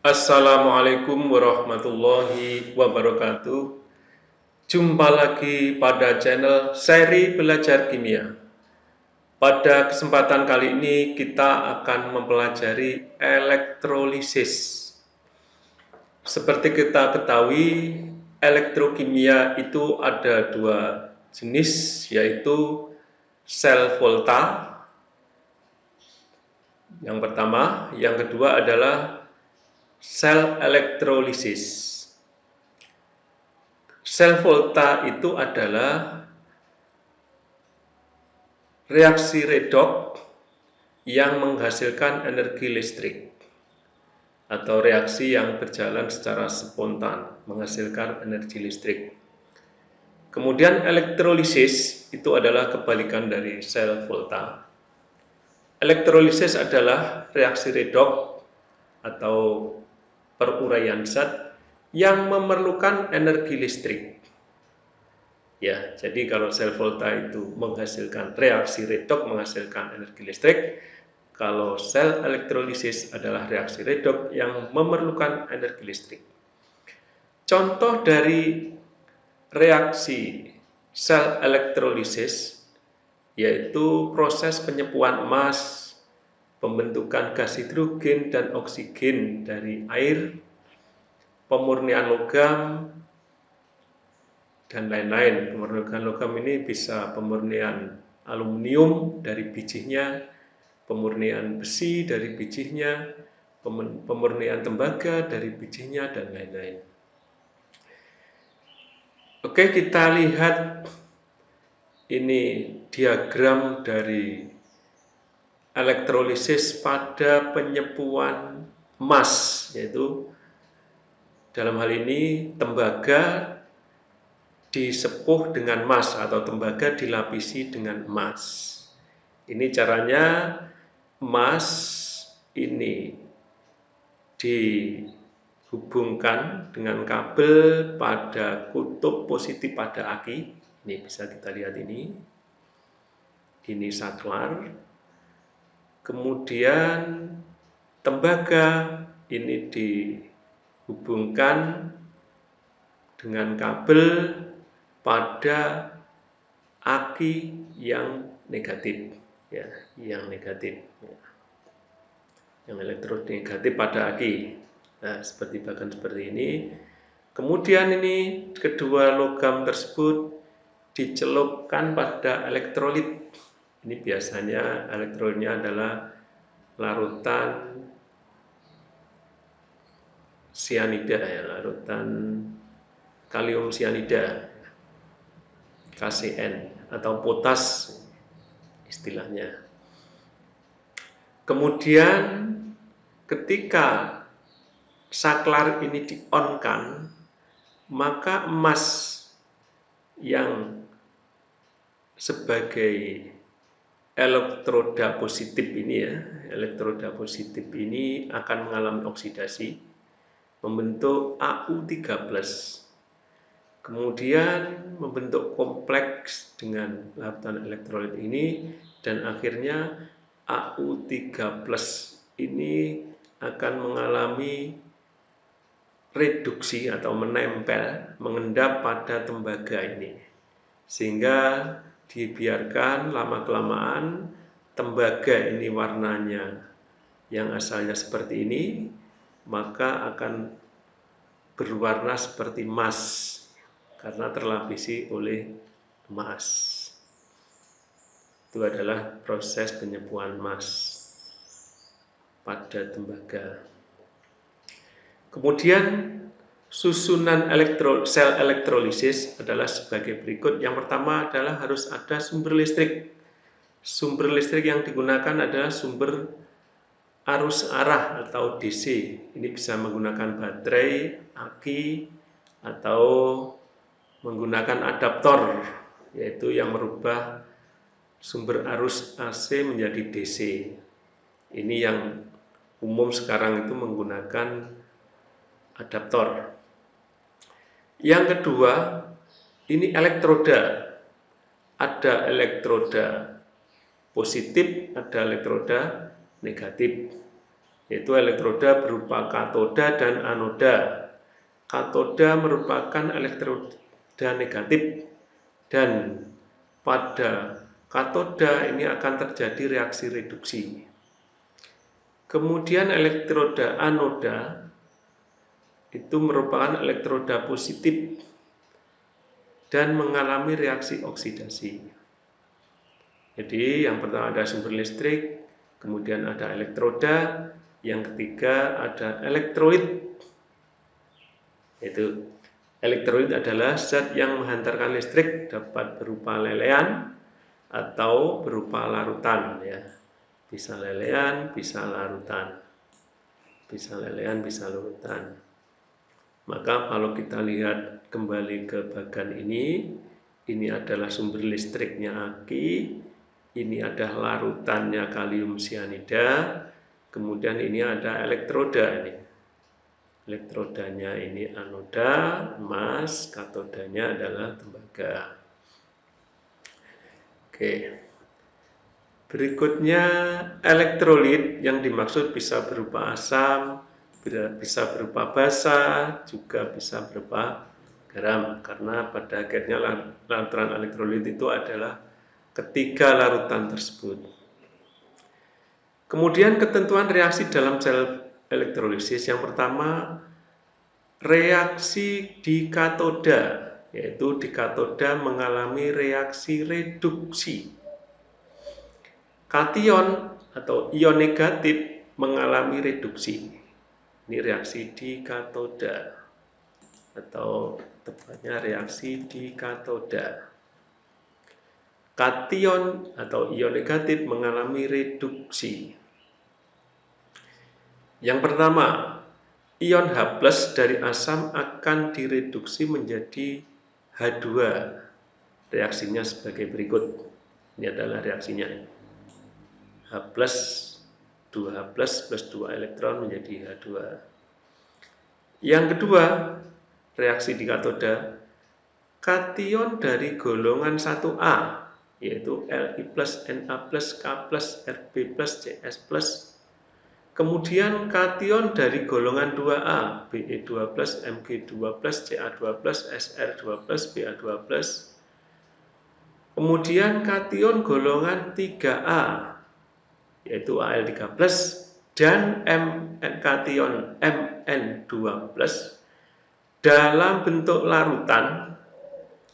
Assalamualaikum warahmatullahi wabarakatuh. Jumpa lagi pada channel seri belajar kimia. Pada kesempatan kali ini kita akan mempelajari elektrolisis. Seperti kita ketahui, elektrokimia itu ada dua jenis, yaitu sel volta yang pertama, yang kedua adalah sel elektrolisis. Sel volta itu adalah reaksi redoks yang menghasilkan energi listrik atau reaksi yang berjalan secara spontan menghasilkan energi listrik. Kemudian elektrolisis itu adalah kebalikan dari sel volta. Elektrolisis adalah reaksi redoks atau peruraian zat yang memerlukan energi listrik. Ya, jadi kalau sel volta itu menghasilkan reaksi redoks menghasilkan energi listrik, kalau sel elektrolisis adalah reaksi redoks yang memerlukan energi listrik. Contoh dari reaksi sel elektrolisis yaitu proses penyepuan emas, pembentukan gas hidrogen dan oksigen dari air, pemurnian logam, dan lain-lain. Pemurnian logam ini bisa pemurnian aluminium dari bijinya, pemurnian besi dari bijinya, pemurnian tembaga dari bijinya, dan lain-lain. Oke, kita lihat ini diagram dari elektrolisis pada penyepuan emas, yaitu dalam hal ini tembaga disepuh dengan emas atau tembaga dilapisi dengan emas. Ini caranya. Emas ini dihubungkan dengan kabel pada kutub positif pada aki. Ini bisa kita lihat ini saklar. Kemudian tembaga ini dihubungkan dengan kabel pada aki yang negatif, ya, yang negatif, ya. Yang elektronegatif pada aki. Nah, bahkan seperti ini. Kemudian ini kedua logam tersebut dicelupkan pada elektrolit. Ini biasanya elektrolitnya adalah larutan sianida, ya, larutan kalium sianida, KCN atau potas istilahnya. Kemudian ketika saklar ini di-on-kan, maka emas yang sebagai elektroda positif ini akan mengalami oksidasi membentuk Au3+. Kemudian membentuk kompleks dengan larutan elektrolit ini dan akhirnya Au3+ ini akan mengalami reduksi atau menempel, mengendap pada tembaga ini. Sehingga dibiarkan lama-kelamaan tembaga ini warnanya yang asalnya seperti ini, maka akan berwarna seperti emas karena terlapisi oleh emas. Itu adalah proses penyepuan emas pada tembaga. Kemudian susunan sel elektrolisis adalah sebagai berikut. Yang pertama adalah harus ada sumber listrik. Sumber listrik yang digunakan adalah sumber arus arah atau DC. Ini bisa menggunakan baterai, aki, atau menggunakan adaptor, yaitu yang merubah sumber arus AC menjadi DC. Ini yang umum sekarang itu menggunakan adaptor. Yang kedua, ini elektroda. Ada elektroda positif, ada elektroda negatif. yaitu elektroda berupa katoda dan anoda. Katoda merupakan elektroda negatif, dan pada katoda ini akan terjadi reaksi reduksi. Kemudian elektroda anoda itu merupakan elektroda positif dan mengalami reaksi oksidasi. Jadi yang pertama ada sumber listrik, kemudian ada elektroda, yang ketiga ada elektrolit. Yaitu elektrolit adalah zat yang menghantarkan listrik, dapat berupa lelehan atau berupa larutan, ya. Bisa lelehan, bisa larutan. Bisa lelehan, bisa larutan. Maka kalau kita lihat kembali ke bagan ini adalah sumber listriknya aki, ini adalah larutannya kalium sianida, kemudian ini ada elektroda ini. Elektrodanya ini anoda, emas, katodanya adalah tembaga. Oke. Berikutnya elektrolit yang dimaksud bisa berupa asam, bisa berupa basa, juga bisa berupa garam. Karena pada akhirnya larutan elektrolit itu adalah ketiga larutan tersebut. Kemudian ketentuan reaksi dalam sel elektrolisis. Yang pertama, reaksi di katoda, yaitu di katoda mengalami reaksi reduksi. Kation atau ion negatif mengalami reduksi. Ini reaksi di katoda, atau tepatnya reaksi di katoda. Kation atau ion negatif mengalami reduksi. Yang pertama, ion H+ dari asam akan direduksi menjadi H2. Reaksinya sebagai berikut. Ini adalah reaksinya. H+, 2H+ plus 2 elektron menjadi H2. Yang kedua, reaksi di katoda, kation dari golongan 1A, yaitu Li+, Na+, K+, Rb+, Cs+, kemudian kation dari golongan 2A, Be2+, Mg2+, Ca2+, Sr2+, Ba2+, kemudian kation golongan 3A, yaitu Al3+, dan kation Mn2+, dalam bentuk larutan,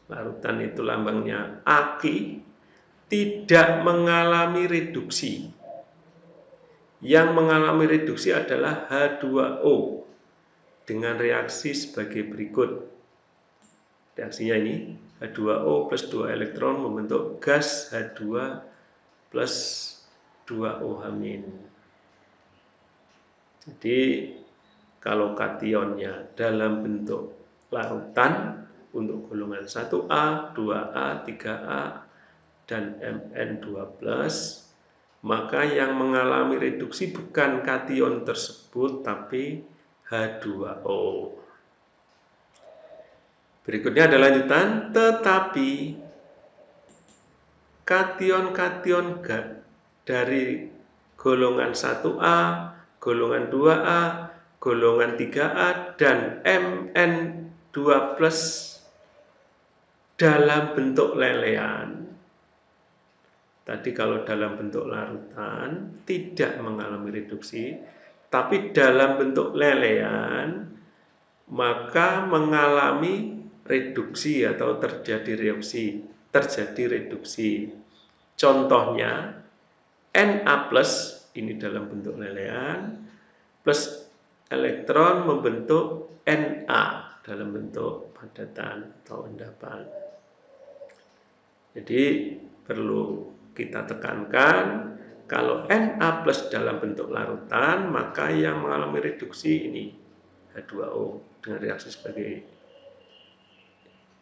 larutan itu lambangnya aki, tidak mengalami reduksi. Yang mengalami reduksi adalah H2O dengan reaksi sebagai berikut. Reaksinya ini, H2O plus 2 elektron membentuk gas H2 plus 2OH-. Jadi kalau kationnya dalam bentuk larutan untuk golongan 1A, 2A, 3A, dan Mn2+, maka yang mengalami reduksi bukan kation tersebut, tapi H2O. Berikutnya adalah lanjutan, tetapi kation-kation dari golongan 1A, golongan 2A, golongan 3A, dan Mn2+ dalam bentuk lelehan. Tadi kalau dalam bentuk larutan tidak mengalami reduksi, tapi dalam bentuk lelehan maka mengalami reduksi atau terjadi reduksi. Contohnya Na+, ini dalam bentuk lelehan, plus elektron membentuk Na dalam bentuk padatan atau endapan. Jadi perlu kita tekankan, kalau Na+ dalam bentuk larutan, maka yang mengalami reduksi ini H2O dengan reaksi sebagai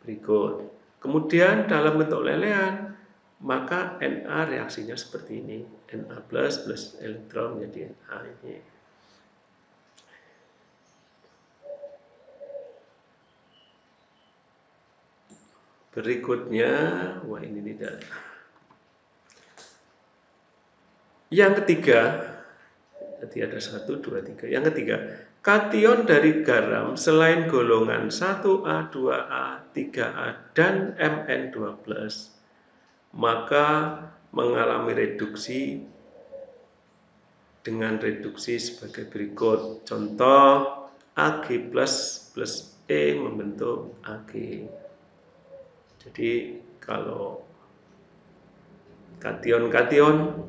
berikut. Kemudian dalam bentuk lelehan, maka Na reaksinya seperti ini. Na+ plus elektron menjadi Na ini. Berikutnya, wah ini tidak. Yang ketiga, Berarti ada 1, 2, 3. Yang ketiga, kation dari garam selain golongan 1A, 2A, 3A, dan Mn2+, maka mengalami reduksi dengan reduksi sebagai berikut. Contoh, Ag plus E membentuk Ag. Jadi kalau kation-kation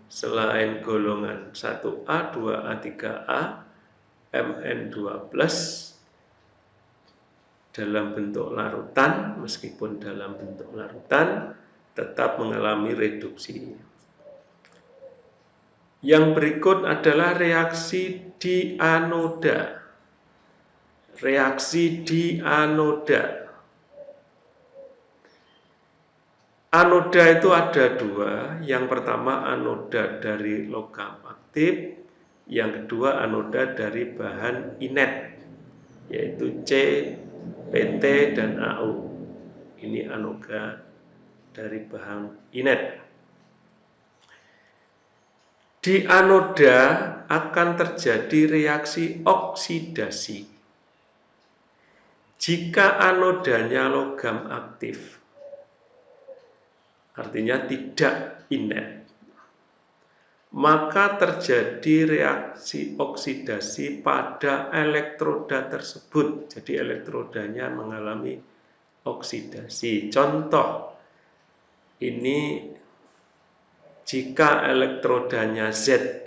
selain golongan 1A, 2A, 3A, Mn2+ dalam bentuk larutan, meskipun dalam bentuk larutan, tetap mengalami reduksi. Yang berikut adalah reaksi di anoda. Reaksi di anoda. Anoda itu ada dua. Yang pertama anoda dari logam aktif, yang kedua anoda dari bahan inet, yaitu C, PT, dan AU. Ini anoda dari bahan inet. Di anoda akan terjadi reaksi oksidasi. Jika anodanya logam aktif, artinya tidak inet, maka terjadi reaksi oksidasi pada elektroda tersebut. Jadi elektrodanya mengalami oksidasi. Contoh, ini jika elektrodanya Zn,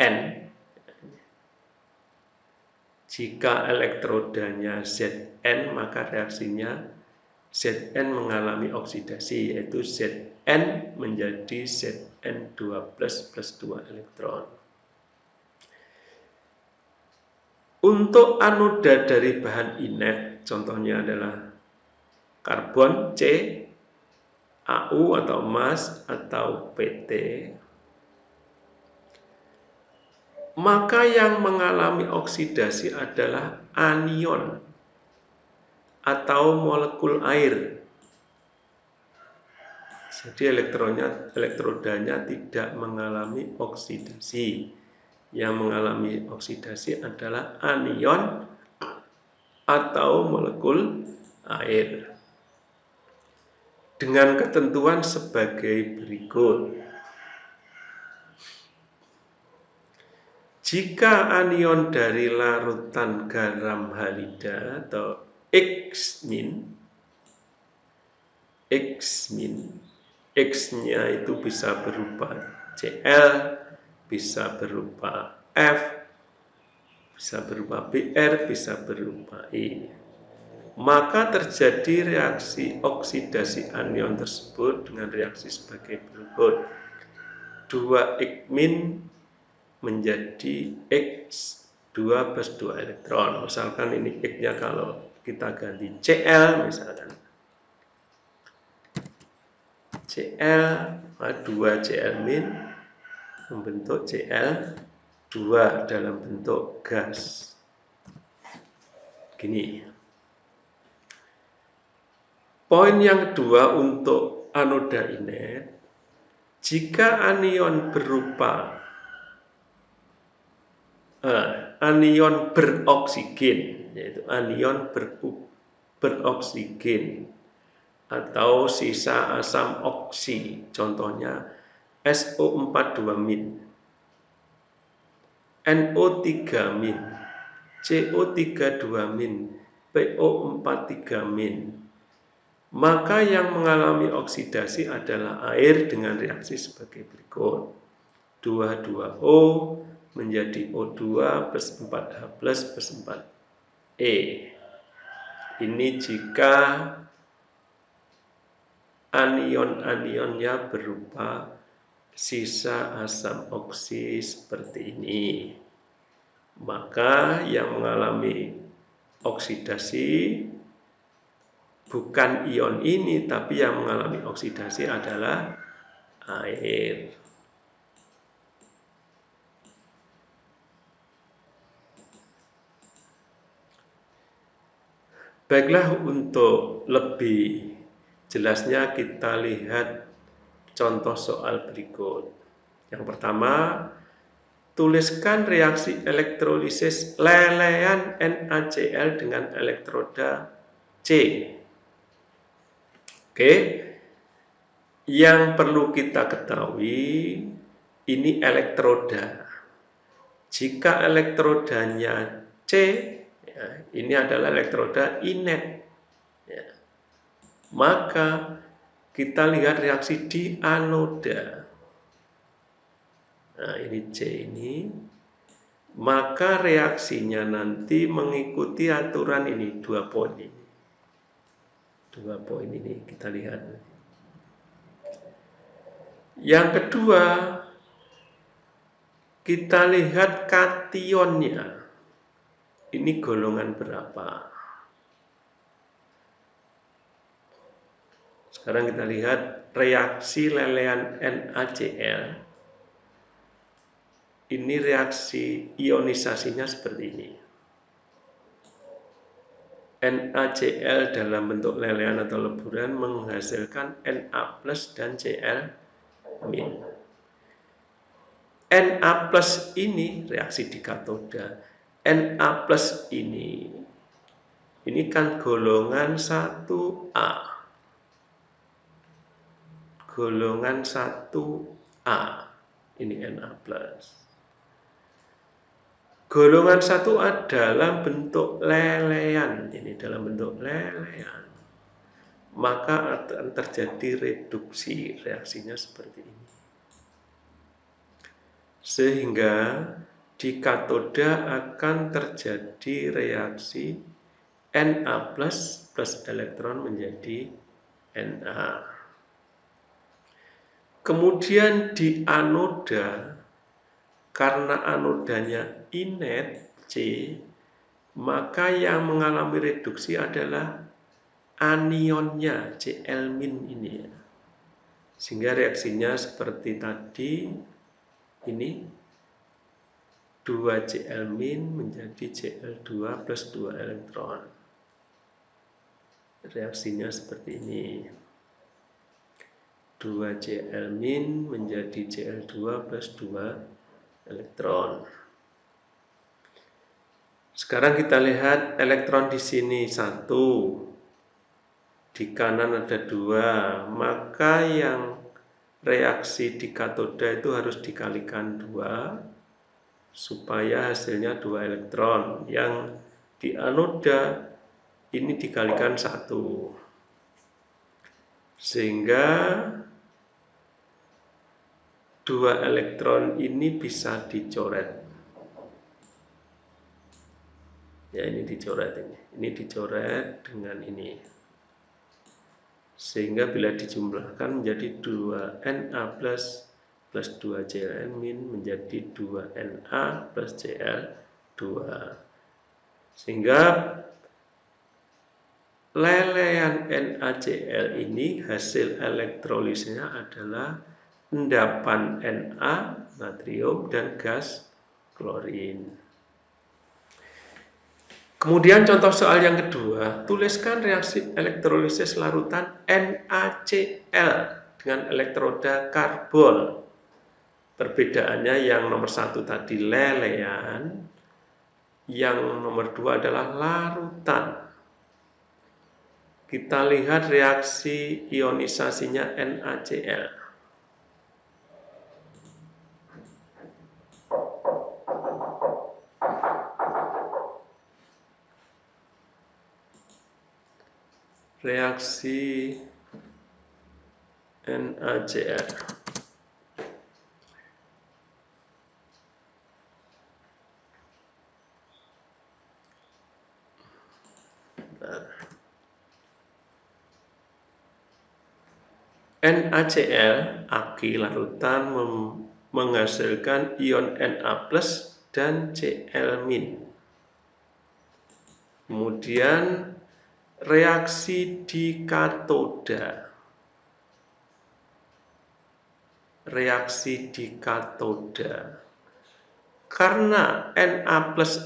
maka reaksinya Zn mengalami oksidasi, yaitu Zn menjadi Zn2+ plus 2 elektron. Untuk anoda dari bahan inet, contohnya adalah karbon C, AU atau emas, atau PT, maka yang mengalami oksidasi adalah anion atau molekul air. Jadi elektrodanya tidak mengalami oksidasi. Yang mengalami oksidasi adalah anion atau molekul air. Dengan ketentuan sebagai berikut. Jika anion dari larutan garam halida atau X-nya itu bisa berupa Cl, bisa berupa F, bisa berupa Br, bisa berupa I. Maka terjadi reaksi oksidasi anion tersebut dengan reaksi sebagai berikut. 2 ikmin menjadi X2 plus 2 elektron. Misalkan ini X-nya kalau kita ganti Cl, misalkan Cl, 2 Cl min membentuk Cl2 dalam bentuk gas. Gini. Poin yang kedua untuk anoda inet, jika anion berupa anion beroksigen, yaitu anion beroksigen atau sisa asam oksi, contohnya SO42-, NO3-, CO32-, PO43-, maka yang mengalami oksidasi adalah air dengan reaksi sebagai berikut. 2,2O menjadi O2 plus 4H plus 4E. Ini jika anion-anionnya berupa sisa asam oksi seperti ini. Maka yang mengalami oksidasi bukan ion ini, tapi yang mengalami oksidasi adalah air. Baiklah, untuk lebih jelasnya kita lihat contoh soal berikut. Yang pertama, tuliskan reaksi elektrolisis lelehan NaCl dengan elektroda C. Oke, yang perlu kita ketahui ini elektroda. Jika elektrodanya C, ya, ini adalah elektroda inet, ya, maka kita lihat reaksi di anoda. Nah, ini C ini, maka reaksinya nanti mengikuti aturan ini, 2 poin ini. 2 poin ini kita lihat. Yang kedua, kita lihat kationnya. Ini golongan berapa? Sekarang kita lihat reaksi lelehan NaCl. Ini reaksi ionisasinya seperti ini. NaCl dalam bentuk lelehan atau leburan menghasilkan Na+ dan Cl-. Na+ ini reaksi di katoda. Na+ ini kan golongan 1A. Golongan 1A. Ini Na+. Golongan 1A dalam bentuk lelehan. Ini dalam bentuk lelehan. Maka akan terjadi reduksi, reaksinya seperti ini. Sehingga di katoda akan terjadi reaksi Na+ plus elektron menjadi Na. Kemudian di anoda, karena anodanya inet C, maka yang mengalami reduksi adalah anionnya Cl- ini. Sehingga reaksinya seperti tadi, ini 2 Cl- menjadi Cl2 plus 2 elektron. Reaksinya seperti ini. 2 Cl- menjadi Cl2 plus 2 elektron. Sekarang kita lihat elektron di sini 1, di kanan ada 2, maka yang reaksi di katoda itu harus dikalikan 2 supaya hasilnya 2 elektron. Yang di anoda ini dikalikan 1, sehingga 2 elektron ini bisa dicoret. Ya, ini dicoret ini. Ini dicoret dengan ini. Sehingga bila dijumlahkan menjadi 2 Na+ plus 2 Cl- menjadi 2 Na plus Cl2. Sehingga lelehan NaCl ini hasil elektrolisnya adalah endapan Na, natrium, dan gas klorin. Kemudian contoh soal yang kedua, tuliskan reaksi elektrolisis larutan NaCl dengan elektroda karbon. Perbedaannya yang nomor 1 tadi lelehan, yang nomor 2 adalah larutan. Kita lihat reaksi ionisasinya NaCl. Reaksi NaCl. NaCl, aki larutan, menghasilkan ion Na+ dan Cl-. Kemudian reaksi di katoda. Reaksi di katoda. Karena Na+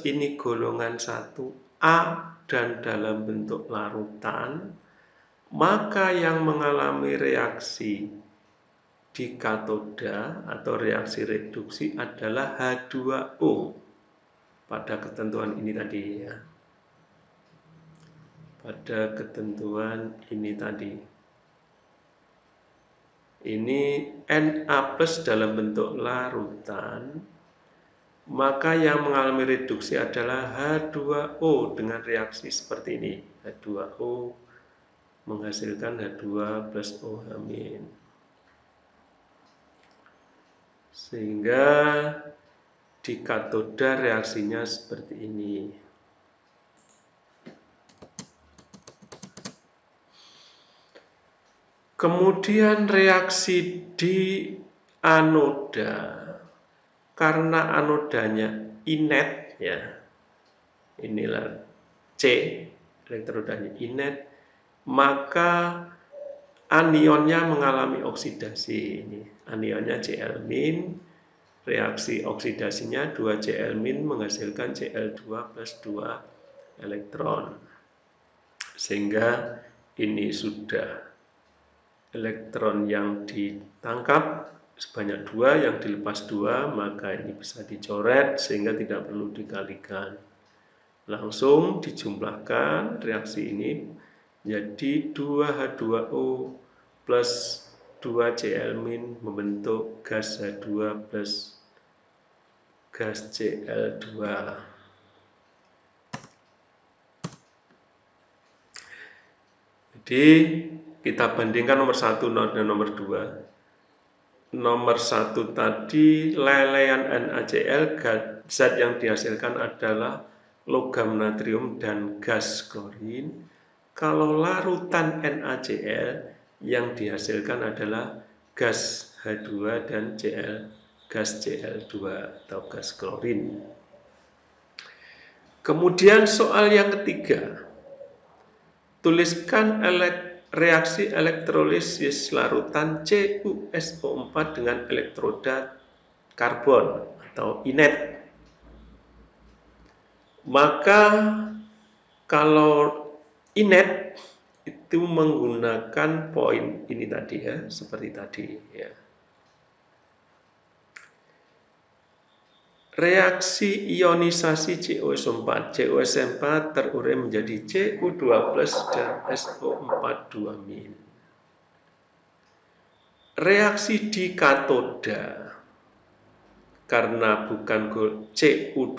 ini golongan 1A dan dalam bentuk larutan, maka yang mengalami reaksi di katoda atau reaksi reduksi adalah H2O pada ketentuan ini tadi ya. Pada ketentuan ini tadi. Ini Na+ dalam bentuk larutan, maka yang mengalami reduksi adalah H2O dengan reaksi seperti ini. H2O menghasilkan H2 plus OH-. Sehingga di katoda reaksinya seperti ini. Kemudian reaksi di anoda, karena anodanya inet ya, inilah C, elektrodanya inet, maka anionnya mengalami oksidasi. Ini anionnya Cl-, reaksi oksidasinya 2Cl- menghasilkan Cl2 plus 2 elektron. Sehingga ini sudah elektron yang ditangkap sebanyak 2, yang dilepas 2, maka ini bisa dicoret sehingga tidak perlu dikalikan. Langsung dijumlahkan reaksi ini jadi 2H2O plus 2Cl- membentuk gas H2 plus gas Cl2. Jadi kita bandingkan nomor 1 dan nomor 2. Nomor 1 tadi lelehan NaCl, zat yang dihasilkan adalah logam natrium dan gas klorin. Kalau larutan NaCl yang dihasilkan adalah gas H2 dan gas Cl2 atau gas klorin. Kemudian soal yang ketiga. Tuliskan reaksi elektrolisis larutan CuSO4 dengan elektroda karbon atau inet. Maka kalau inet itu menggunakan poin ini tadi ya, seperti tadi ya. Reaksi ionisasi CuSO4. CuSO4 terurai menjadi Cu2+ dan SO4 2-. Reaksi di katoda, karena bukan Cu2+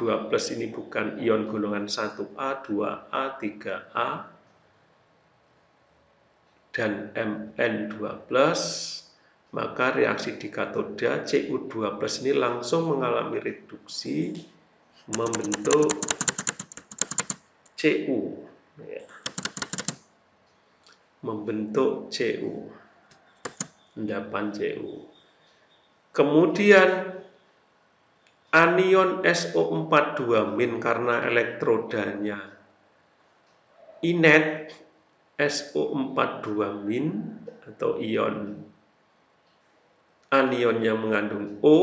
ini bukan ion golongan 1A, 2A, 3A, dan Mn2+, maka reaksi di katoda Cu2+ ini langsung mengalami reduksi membentuk Cu ya. Membentuk Cu, endapan Cu. Kemudian anion SO4 2- karena elektrodanya inet, SO4 2- atau ion anion yang mengandung O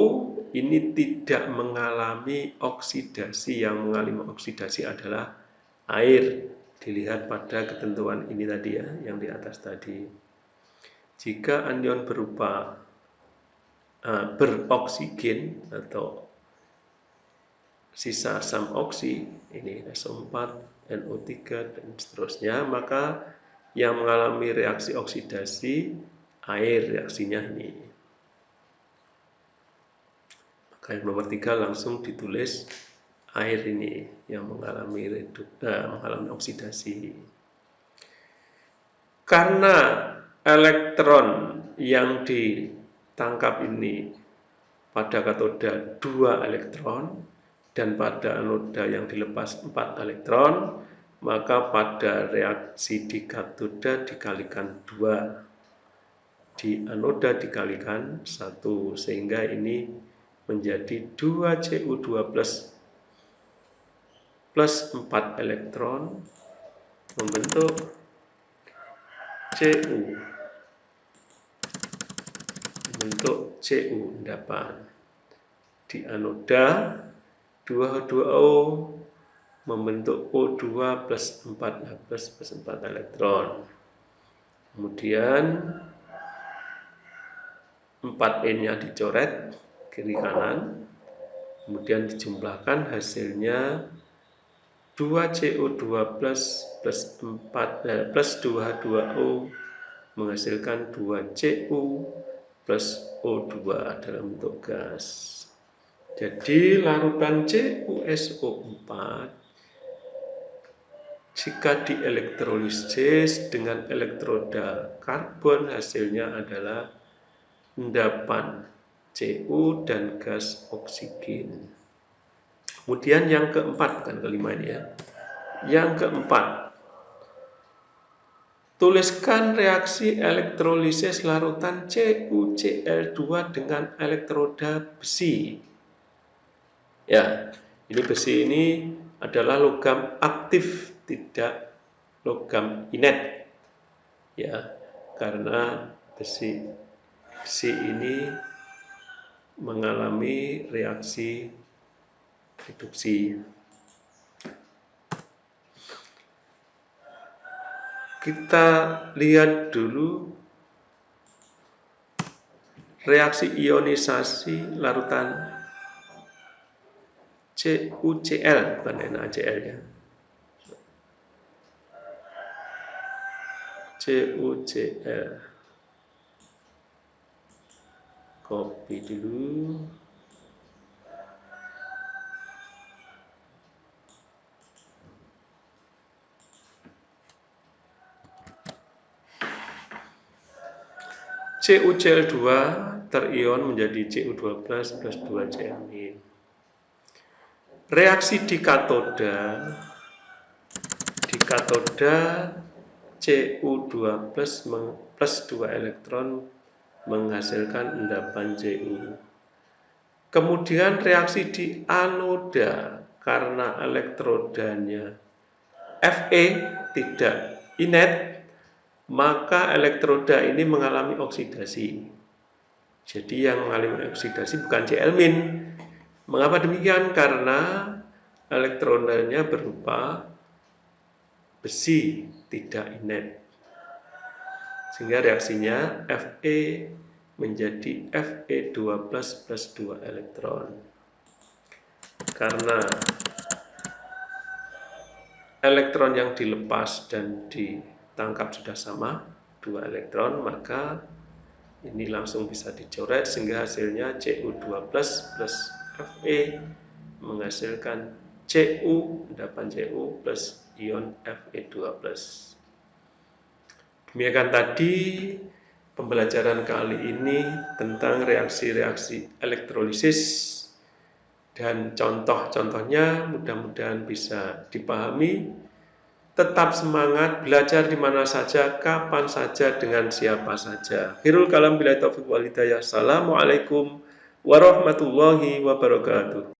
ini tidak mengalami oksidasi. Yang mengalami oksidasi adalah air. Dilihat pada ketentuan ini tadi ya, yang di atas tadi. Jika anion berupa beroksigen atau sisa asam oksi, ini SO4, NO3 dan seterusnya, maka yang mengalami reaksi oksidasi air, reaksinya ini. Maka yang nomor 3 langsung ditulis air ini yang mengalami oksidasi. Karena elektron yang ditangkap ini pada katoda 2 elektron dan pada anoda yang dilepas 4 elektron, maka pada reaksi di katoda dikalikan 2, di anoda dikalikan 1, sehingga ini menjadi 2Cu2+ plus 4 elektron membentuk Cu, membentuk Cu endapan. Di anoda 2H2O membentuk O2 plus 4H plus 4 elektron. Kemudian 4E-nya dicoret kiri kanan, kemudian dijumlahkan hasilnya 2CO2 plus 2H2O menghasilkan 2Cu plus O2 dalam bentuk gas. Jadi larutan CuSO4 jika dielektrolisis dengan elektroda karbon hasilnya adalah endapan Cu dan gas oksigen. Kemudian yang keempat, bukan kelima ini ya. Yang keempat, tuliskan reaksi elektrolisis larutan CuCl2 dengan elektroda besi. Ya, ini besi ini adalah logam aktif, tidak logam inet. Ya, karena besi ini mengalami reaksi reduksi. Kita lihat dulu reaksi ionisasi larutan CuCl, bukan NaCl ya. CuCl. Copy dulu. CuCl2 terion menjadi Cu2+ plus 2Cl-. Reaksi di katoda Cu2 plus 2 elektron menghasilkan endapan Cu. Kemudian reaksi di anoda karena elektrodanya Fe tidak inet, maka elektroda ini mengalami oksidasi. Jadi yang mengalami oksidasi bukan Cl-. Mengapa demikian? Karena elektrodanya berupa besi, tidak inet. Sehingga reaksinya Fe menjadi Fe2+ plus 2 elektron. Karena elektron yang dilepas dan ditangkap sudah sama, 2 elektron, maka ini langsung bisa dicoret sehingga hasilnya Cu2+ plus Fe menghasilkan Cu, endapan Cu plus ion Fe2+. Demikian tadi pembelajaran kali ini tentang reaksi-reaksi elektrolisis dan contoh-contohnya mudah-mudahan bisa dipahami. Tetap semangat, belajar di mana saja, kapan saja, dengan siapa saja. Akhirul kalam billahi taufiq wal hidayah. Assalamualaikum warahmatullahi wabarakatuh.